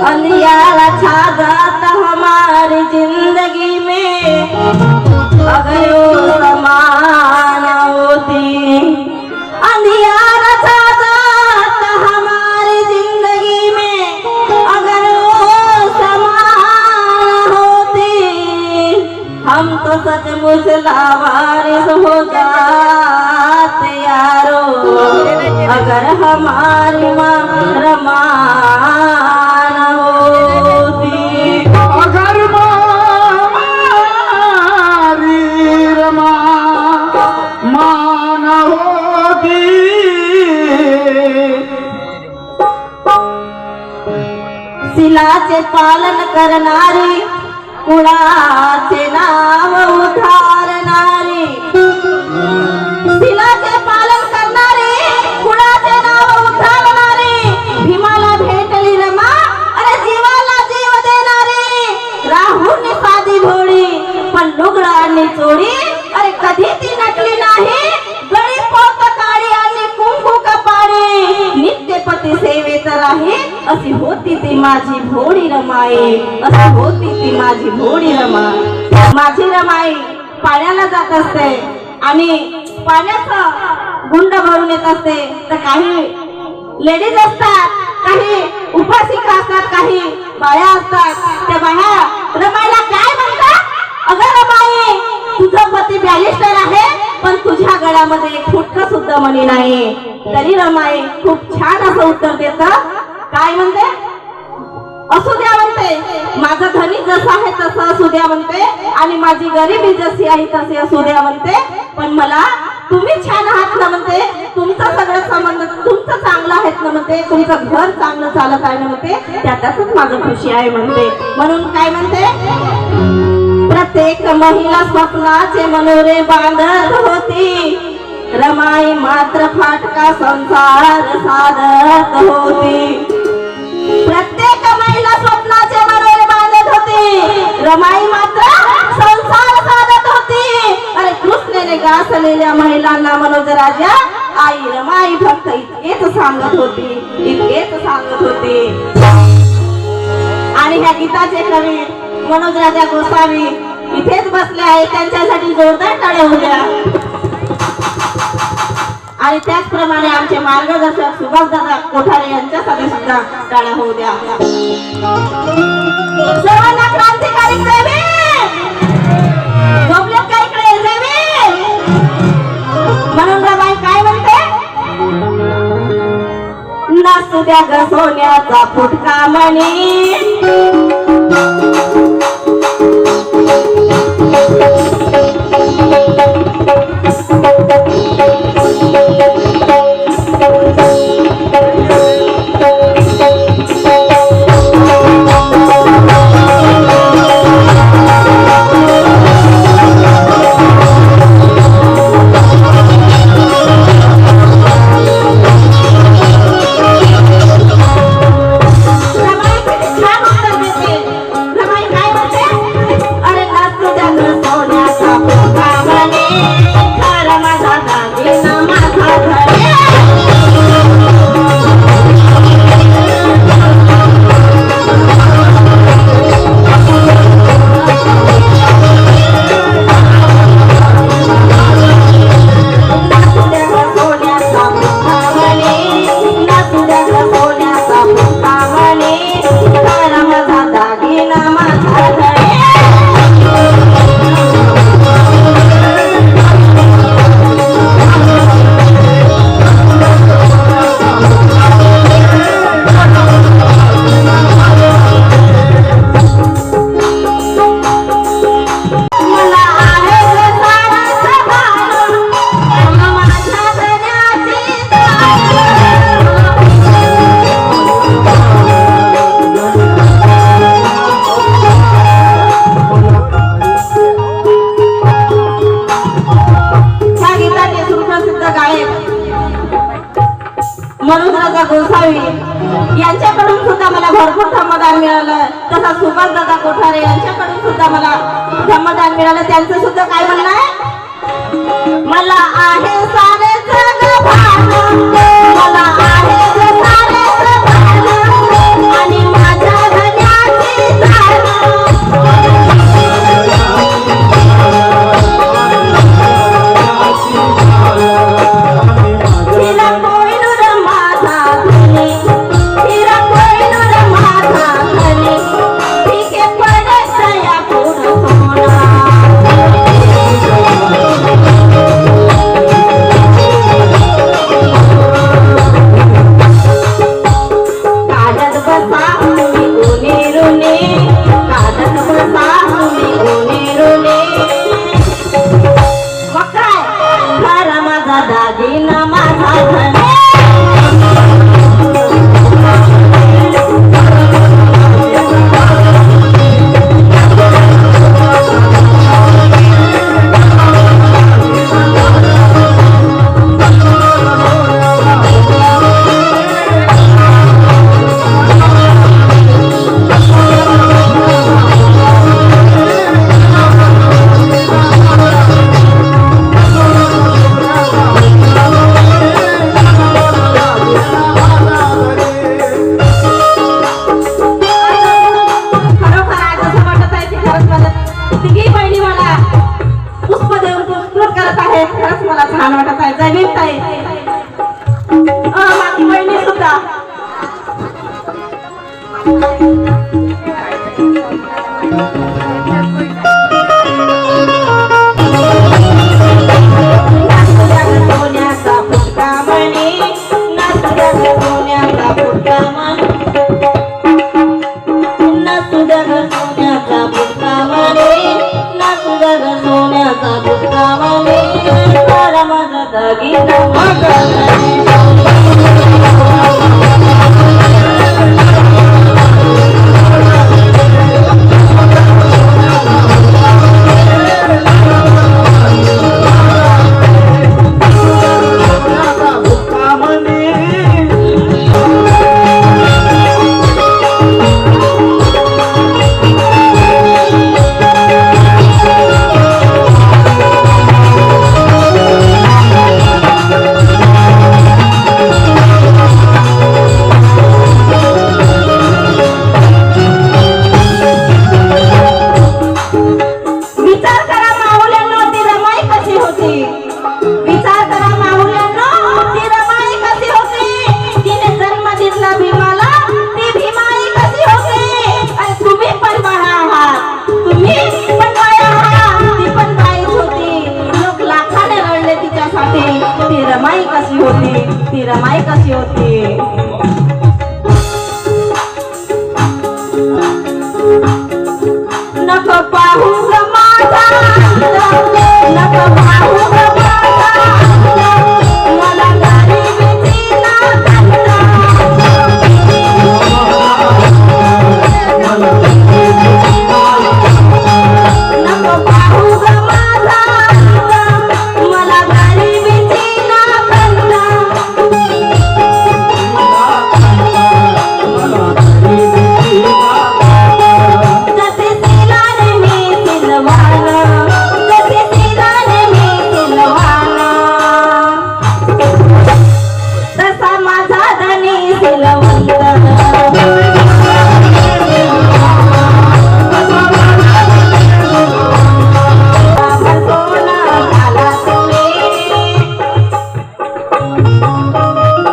अंधियारा छा जाता हमारी जिंदगी में, अगर वो समान होती। अंधियारा छा जाता हमारी जिंदगी में, अगर वो समान होती। हम तो सचमुच लावारिस हो जाते यारो, अगर हमारी माँ रमान होती। अगर हमारी रमान होती। शिलाचे पालन करणारी, कुळाचे नाव उधारणारी। शिलाचे पालन करणारी, कुळाचे नाव उधारणारी। भीमाला भेटली रमा, अरे जीवाला जीव देणारी। राहुल साधी भोळी, पण लुगडा आणि चोळी, अरे कधी ती नटली नाही। गळी पोत काळी आणि कुंकू कपाळी, नित्यपती सेवेत राही। अशी होती ती माझी भोळी रमाई, अशी होती ती माझी भोळी रमाई। माझी रमाई पाण्याला जात असते आणि पाण्याचं गुंड भरून येत असते। तर काही लेडीज असतात, काही उपासिका असतात, काही बाया असतात। त्या बाया रमाईला काय म्हणतात, अगं रमाई तुझं पती बॅरिस्टर आहे, पण तुझ्या गळ्यामध्ये एक फुटका सुद्धा मणी नाही। तरी रमाई खूप छान असं उत्तर देतं, काय म्हणते, असू द्या म्हणते, माझा धनी जसा आहे तसा असू द्या म्हणते, आणि माझी गरिबी जशी आहे तशी असू द्या म्हणते, पण मला तुम्ही छान आहात ना म्हणते, तुमचं सगळं संबंध तुमचं चांगलं आहेत ना म्हणते, तुमचं घर चांगलं चालत आहे ना म्हणते, त्यातच माझं खुशी आहे म्हणते। म्हणून काय म्हणते, प्रत्येक महिला स्वप्नाचे मनोरे बांधत होती, रमाई मात्र फाटका संसार साधत होती। प्रत्येक महिला स्वप्नाचे मनोरे बांधत होती, रमाई मात्र संसार साधत होती। अरे कृष्णेने गासलेल्या महिलांना मनोज राजा आई रमाई फक्त इतकेच सांगत होती, इतकेच सांगत होती। आणि ह्या गीताचे कवी मनोज राजा गोसावी इथेच बसले आहेत, त्यांच्यासाठी जोरदार टाळ्या होऊ द्या। आणि त्याचप्रमाणे आमचे मार्गदर्शक सुभाषदादा कोठारे यांच्यासाठी सुद्धा टाळ्या होऊ द्या। सर्वांना क्रांतिकारी प्रेमी झोपलेत का इकडे प्रेमी? म्हणून रमाई काय म्हणते, नसू द्या ग सोन्याचा फुटका मणी, गोसावी यांच्याकडून सुद्धा मला भरपूर धम्मदान मिळालं, तसा सुभाषदादा कोठारे यांच्याकडून सुद्धा मला धम्मदान मिळालं। त्यांचं सुद्धा काय म्हणणं आहे, मला आहे सारे जग भान, मला आहे सारे जग भान, आणि माझ्या नाचूया ग सोन्याचा फुटका म्हणे, नाचूया ग सोन्याचा फुटका म्हणे, नाचूया ग सोन्याचा फुटका म्हणे, नाचूया ग सोन्याचा फुटका म्हणे, तारा माझा दागिना विचार करा माऊल्यांनो, ती रमाई कशी होती. विचार करा माऊल्यांनो, ती रमाई कशी होती. तिने जन्म दिला भीमाला, ती भीमाई कशी होती. आणि तुम्ही पण बाळा आहात, तुम्ही पण बाई आहात, ती पण बाईच होती. लोक लाखाने रडले तिच्यासाठी. ती रमाई कशी होती, ती रमाई कशी होती. नको पाहू ग माझा नको पाहू ग माझा मला गरिबीची नागंड. नको पाहू ग माझा मला गरिबीची नागंड. जसे सिलाने मी सिलवाना, जसे सिलाने मी सिलवाना, तसा माझा धनी सिलवंत. सोना घाला तुम्ही,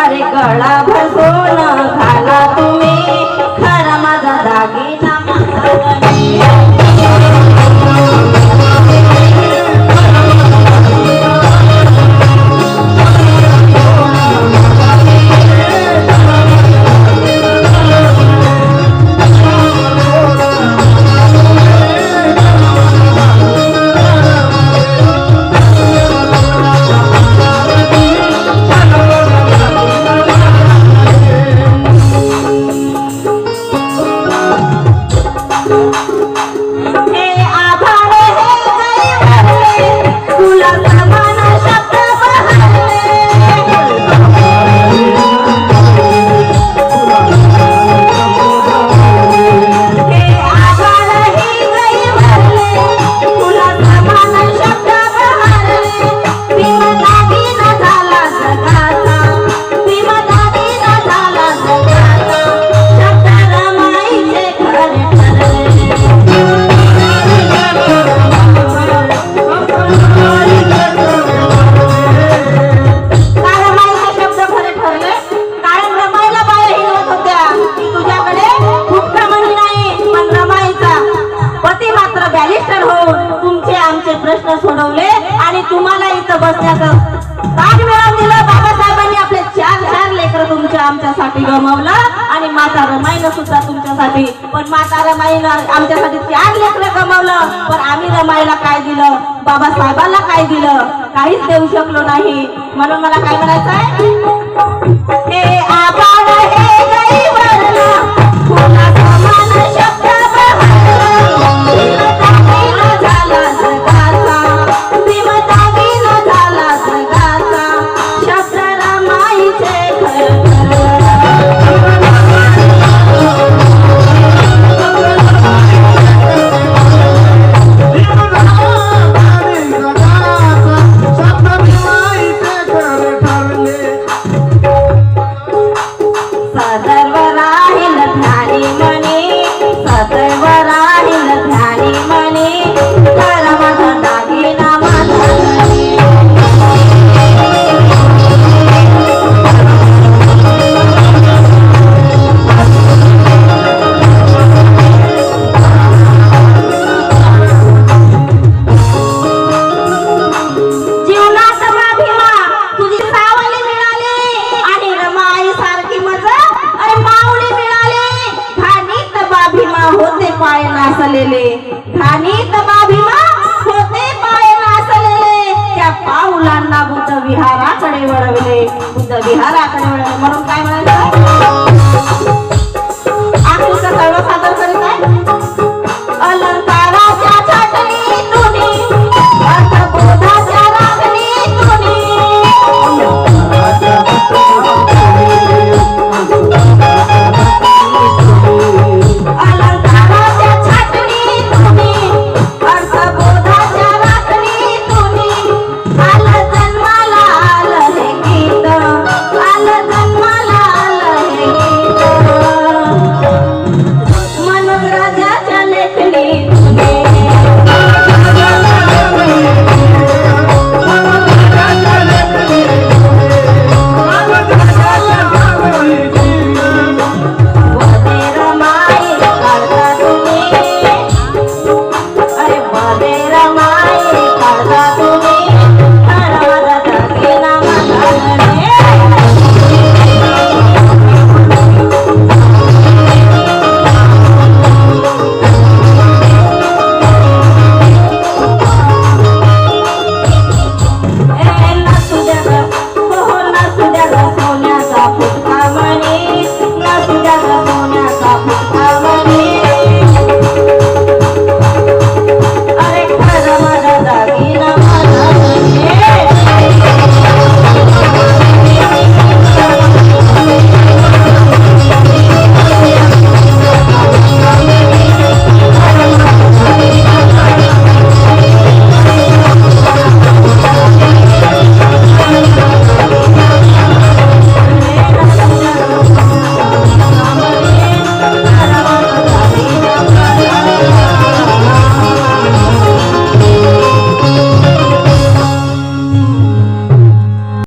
अरे गळा भरसून घाला तुम्ही, खरा माझा दागिना माझा धनी. हे आभाळ हे गैरले, तुला समान शब्द बहरले. हे आभाळ हे गैरले, तुला समान शब्द बहरले. भीम दागिना झाला जगाचा, भीम दागिना झाला जगाचा, शब्द रमाईचे खरे ठरले. रमाईचे शब्द खरे ठरले. कारण रमाईला बाया हिंडवत होत्या की तुझ्याकडे फुटका मणी नाही, पण रमाईचा पती मात्र बॅलिस्टर होऊन तुमचे आमचे प्रश्न सोडवले आणि तुम्हाला इथं बसण्याचं ताट मिळवून दिलं. बाबासाहेबांनी आपले 4 लेकरं तुमच्या आमच्यासाठी गमावलं आणि माता रमाईनं सुद्धा तुमच्यासाठी. पण माता रमाईनं आमच्यासाठी 4 लेकरं गमावलं, पण आम्ही रमाईला काय दिलं, बाबासाहेबांना काय दिलं, काहीच देऊ शकलो नाही. म्हणून मला काय म्हणायचं आहे, हे आभाळ हे गैरवरलं, तुला समान शब्द बहरला. भीम दागिना झाला जगाचा, भीम दागिना झाला जगाचा, शब्द रमाईचे खरं सर्व नासलेले खानी तबा भीमा होते पाय नासलेले त्या पाऊलांना बुद्ध विहाराकडे वळवले म्हणून काय म्हणाले